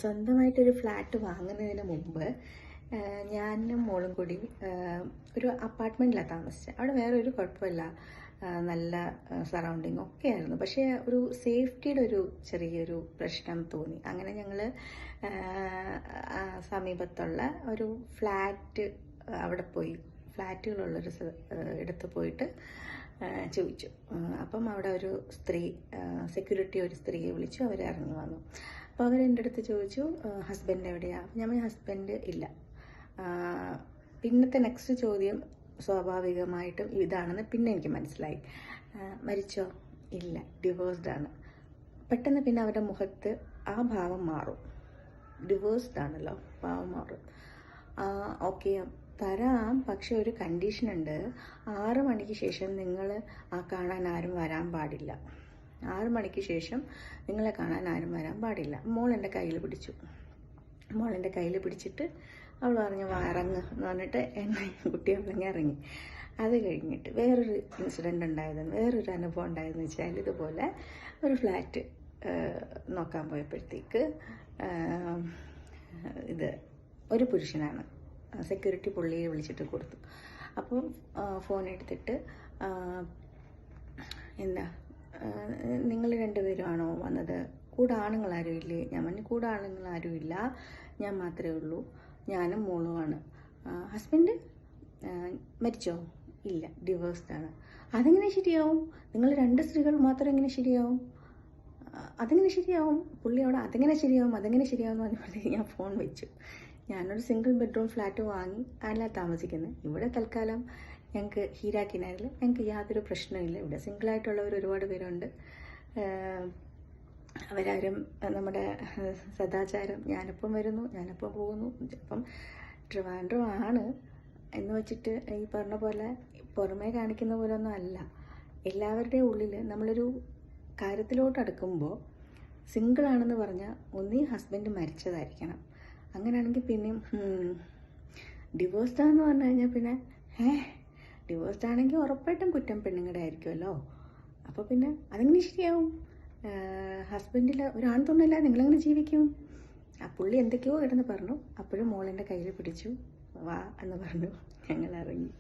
സ്വന്തമായിട്ടൊരു ഫ്ലാറ്റ് വാങ്ങുന്നതിന് മുമ്പ് ഞാനും മോളും കൂടി ഒരു അപ്പാർട്ട്മെൻറ്റിലാണ് താമസിച്ചത്. അവിടെ വേറെ ഒരു കുഴപ്പമില്ല, നല്ല സറൗണ്ടിങ് ഒക്കെ ആയിരുന്നു. പക്ഷേ ഒരു സേഫ്റ്റിയുടെ ഒരു ചെറിയൊരു പ്രശ്നം തോന്നി. അങ്ങനെ ഞങ്ങൾ സമീപത്തുള്ള ഒരു ഫ്ലാറ്റ് അവിടെ പോയി, ഫ്ലാറ്റുകളുള്ളൊരു ഇടത്ത് പോയിട്ട് ചോദിച്ചു. അപ്പം അവിടെ ഒരു സ്ത്രീ, സെക്യൂരിറ്റി ഒരു സ്ത്രീയെ വിളിച്ചു. അവർ ഇറങ്ങി വന്നു. അപ്പോൾ അവരെൻ്റെ അടുത്ത് ചോദിച്ചു, ഹസ്ബൻഡ് എവിടെയാണ്? ഞാൻ ഹസ്ബൻഡ് ഇല്ല. പിന്നത്തെ നെക്സ്റ്റ് ചോദ്യം സ്വാഭാവികമായിട്ടും ഇതാണെന്ന് പിന്നെ എനിക്ക് മനസ്സിലായി. മരിച്ചോ? ഇല്ല, ഡിവോഴ്സ്ഡ് ആണ്. പെട്ടെന്ന് പിന്നെ അവരുടെ മുഖത്ത് ആ ഭാവം മാറും. ഡിവോഴ്സ്ഡ് ആണല്ലോ, ഭാവം മാറും. ഓക്കെ, തരാം, പക്ഷെ ഒരു കണ്ടീഷനുണ്ട്. 6 മണിക്ക് ശേഷം നിങ്ങൾ കാണാൻ ആരും വരാൻ പാടില്ല. 6 മണിക്ക് ശേഷം നിങ്ങളെ കാണാൻ ആരും വരാൻ പാടില്ല. മോൾ എൻ്റെ കയ്യിൽ പിടിച്ചു. മോളെൻ്റെ കയ്യിൽ പിടിച്ചിട്ട് അവൾ പറഞ്ഞു, ഇറങ്ങ് എന്ന് പറഞ്ഞിട്ട് എന്നെ കുട്ടി ഇറങ്ങി. അത് കഴിഞ്ഞിട്ട് വേറൊരു ഇൻസിഡൻ്റ് ഉണ്ടായതെന്ന്, വേറൊരു അനുഭവം ഉണ്ടായതെന്ന് വെച്ചാൽ, ഇതുപോലെ ഒരു ഫ്ലാറ്റ് നോക്കാൻ പോയപ്പോഴത്തേക്ക് ഇത് ഒരു പുരുഷനാണ്. സെക്യൂരിറ്റി പുള്ളിയെ വിളിച്ചിട്ട് കൊടുത്തു. അപ്പോൾ ഫോൺ എടുത്തിട്ട്, എന്താ നിങ്ങൾ രണ്ടുപേരുമാണോ വന്നത്? കൂടെ ആണുങ്ങളാരും ഇല്ലേ? ഞാൻ പറഞ്ഞു, കൂടെ ആണുങ്ങളാരും ഇല്ല, ഞാൻ മാത്രമേ ഉള്ളൂ, ഞാനും മോളുമാണ്. ഹസ്ബൻഡ് മരിച്ചോ? ഇല്ല, ഡിവോഴ്സ്ഡ് ആണ്. അതെങ്ങനെ ശരിയാവും? നിങ്ങൾ 2 സ്ത്രീകൾ മാത്രം എങ്ങനെ ശരിയാവും? അതെങ്ങനെ ശരിയാവും? പുള്ളിയോട് അതെങ്ങനെ ശരിയാവും എന്ന് പറഞ്ഞപ്പോൾ ഞാൻ ഫോൺ വെച്ചു. ഞാനൊരു സിംഗിൾ ബെഡ്റൂം ഫ്ലാറ്റ് വാങ്ങി അല്ല താമസിക്കുന്നത്. ഇവിടെ തൽക്കാലം ഞങ്ങൾക്ക് ഹീരാക്കിനാരിൽ ഞങ്ങൾക്ക് യാതൊരു പ്രശ്നമില്ല. ഇവിടെ സിംഗിളായിട്ടുള്ളവർ ഒരുപാട് പേരുണ്ട്. അവരാരും നമ്മുടെ സദാചാരം, ഞാനിപ്പം വരുന്നു, ഞാനിപ്പം പോകുന്നു, അപ്പം ട്രിവാൻഡ്രം ആണ് എന്ന് വെച്ചിട്ട് ഈ പറഞ്ഞ പോലെ പുറമേ കാണിക്കുന്ന പോലെ ഒന്നും അല്ല. എല്ലാവരുടെയും ഉള്ളിൽ നമ്മളൊരു കാര്യത്തിലോട്ട് അടുക്കുമ്പോൾ സിംഗിളാണെന്ന് പറഞ്ഞാൽ ഒന്നീ ഹസ്ബൻഡ് മരിച്ചതായിരിക്കണം. അങ്ങനെയാണെങ്കിൽ പിന്നെയും ഡിവോഴ്സ്ഡ് ആണെന്ന് പറഞ്ഞു കഴിഞ്ഞാൽ പിന്നെ ഡിവോഴ്സ്ഡ് ആണെങ്കിൽ ഉറപ്പായിട്ടും കുറ്റം പെണ്ണുങ്ങളുടെ ആയിരിക്കുമല്ലോ. അപ്പോൾ പിന്നെ അതെങ്ങനെ ശരിയാവും? ഹസ്ബൻഡിൽ ഒരാൺ തുണില്ല, നിങ്ങളെങ്ങനെ ജീവിക്കും? ആ പുള്ളി എന്തൊക്കെയോ കിടന്ന് പറഞ്ഞു. അപ്പോഴും മോളെൻ്റെ കയ്യിൽ പിടിച്ചു, വാ എന്ന് പറഞ്ഞു. ഞങ്ങൾ ഇറങ്ങി.